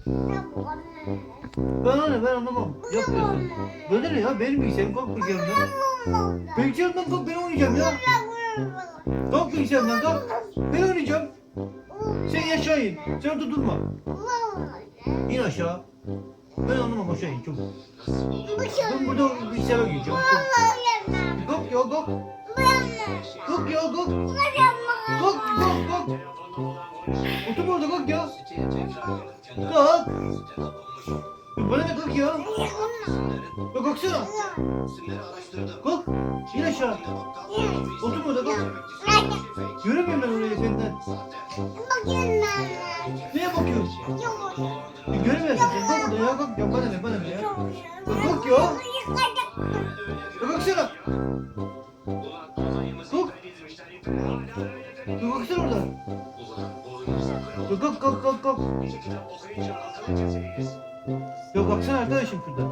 Ben anlamam. Yapmıyorsun. Böyle ne ya? Benim bilgisayarım, kalk bilgisayarımdan. Bilgisayarımdan kalk, ben oynayacağım ya. Kalk bilgisayarımdan kalk. Ben oynayacağım. Sen aşağı in. Sen orada durma. İn aşağı. Ben anlamam, aşağı in çabuk. Ben burada bilgisayara gireceğim. Kalk ya kalk. Kalk ya kalk. Kalk. Otur orada, kalk ya. Kalk. Bana ne, kalk ya. Ya kalksana. Kalk. İn aşağı. Otur orada, kalk. Göremiyorum ben orayı senden. Neye bakıyorsun? Göremiyorsun sen. Kalk orada ya, kalk ya. Bana ne ya. Kalk ya. Ya kalksana. Kalk. Ya kalksana orada. Ya kalk. Ya kalksana arkadaşım şurada.